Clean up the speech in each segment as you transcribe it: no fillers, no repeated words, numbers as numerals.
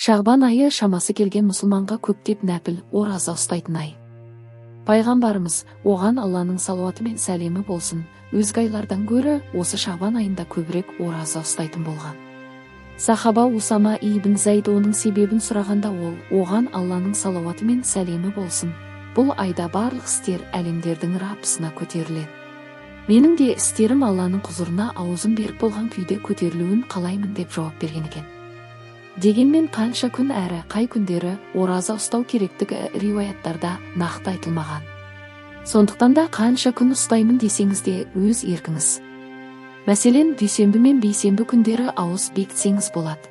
Шағбан айы шамасы келген мұсылманға көптеп нәпіл ораза ұстайтын ай. Пайғамбарымыз, оған Алланың салауаты мен сәлемі болсын, өзге айлардан гөрі осы Шағбан айында көбірек ораза ұстайтын болған. Сахаба Усама ибн Зайд оның себебін сұрағанда оған Алланың салауаты мен сәлемі болсын, бұл айда барлық істер әлемдердің Раббысына көтеріледі. Менің де істерім Алланың құзырына аузым беріп болған күйде көтерілуін қалаймын деп жауап берген екен. Дегенмен қанша күн әрі қай күндері ораза ұстау керектігі риуаяттарда нақты айтылмаған. Сондықтан да қанша күн ұстаймын десеңіз де өз еркіңіз. Мәселен, дүйсенбі мен бейсенбі күндері ауыз бекітсеңіз болады.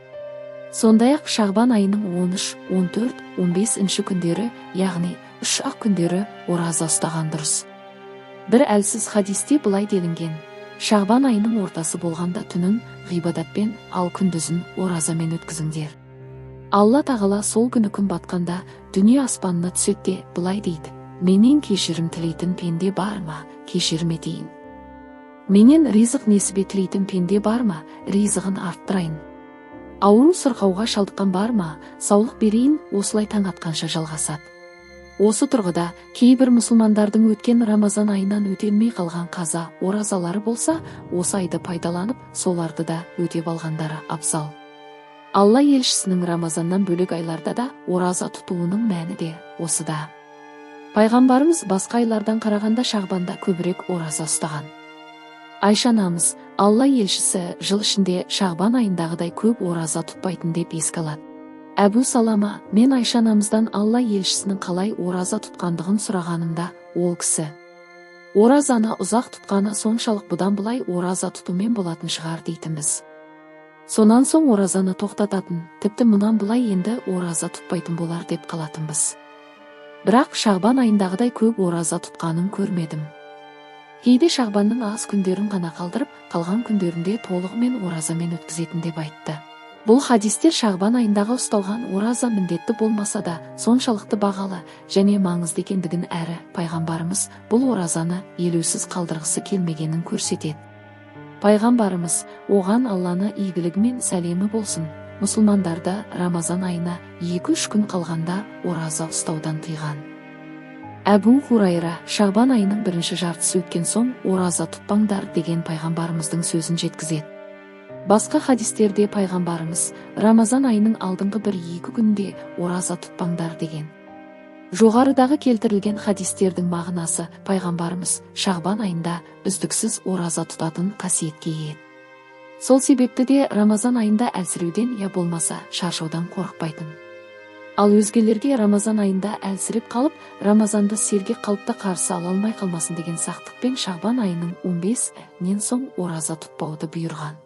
Сондай-ақ Шағбан айының 13, 14, 15 күндері, яғни 3 күндері ораза ұстаған дұрыс. Бір әлсіз хадисте былай делінген: Шағбан айының ортасы болғанда түнін ғибадатпен, ал күндізін оразамен өткізіңдер. Алла тағала сол күні күн батқанда дүние аспанына түседі де былай дейді: менен кешірім тілейтін пенде бар ма, кешірім етейін. Менен ризық несібе тілейтін пенде бар ма, ризығын арттырайын. Ауру сырқауға шалдыққан бар ма, саулық берейін. Осылай таң атқанша жалғасады. Осы тұрғыда кейбір мұсылмандардың өткен Рамазан айынан өтелмей қалған қаза оразалары болса, осы айды пайдаланып, соларды да өтеп алғандары абзал. Алла елшісінің Рамазаннан бөлек айларда да ораза тұтуының мәні де осыда. Пайғамбарымыз басқа айлардан қарағанда Шағбанда көбірек ораза ұстаған. Айша анамыз, Алла елшісі жыл ішінде Шағбан айындағыдай көп ораза тұтпайтын деп еске алады. Әбу Салама, мен Айша анамыздан Алла елшісінің қалай ораза тұтқандығын сұрағанымда, ол кісі: оразаны ұзақ тұтқаны соншалық бұдан былай ораза тұтумен болатын шығар дейтінбіз. Сонан соң оразаны тоқтататын, тіпті мұнан былай енді ораза тұтпайтын болар деп қалатынбыз. Бірақ Шағбан айындағыдай көп ораза тұтқанын көрмедім. Кейде Шағбанның аз күндерін ғана қалдырып, қалған күндерінде толығымен оразамен өткізетін деп айтты. Бұл хадистер Шағбан айындағы ұсталған ораза міндетті болмаса да соншалықты бағалы және маңызды екендігін әрі пайғамбарымыз бұл оразаны елеусіз қалдырғысы келмегенін көрсетеді. Пайғамбарымыз, оған Алланы игілігімен сәлемі болсын, мұсылмандарды Рамазан айына 2-3 күн қалғанда ораза ұстаудан тыйған. Әбу Хурайра, Шағбан айының бірінші жартысы өткен соң ораза тұтпаңдар деген пайғамбарымыздың сөзін жеткізеді. Басқа хадистерде пайғамбарымыз Рамазан айының алдыңғы 1-2 күнде ораза тұтпаңдар деген. Жоғарыдағы келтірілген хадистердің мағынасы пайғамбарымыз Шағбан айында үздіксіз ораза тұтатын қасиетке ие. Сол себепті де Рамазан айында әлсіреуден я болмаса шаршаудан қорықпайтын. Ал өзгелерге Рамазан айында әлсіреп қалып, Рамазанды сергек қалыпта қарсы ала алмай қалмасын деген сақтықпен Шағбан айының 15-нен соң ораза тұтпауды бұйырған.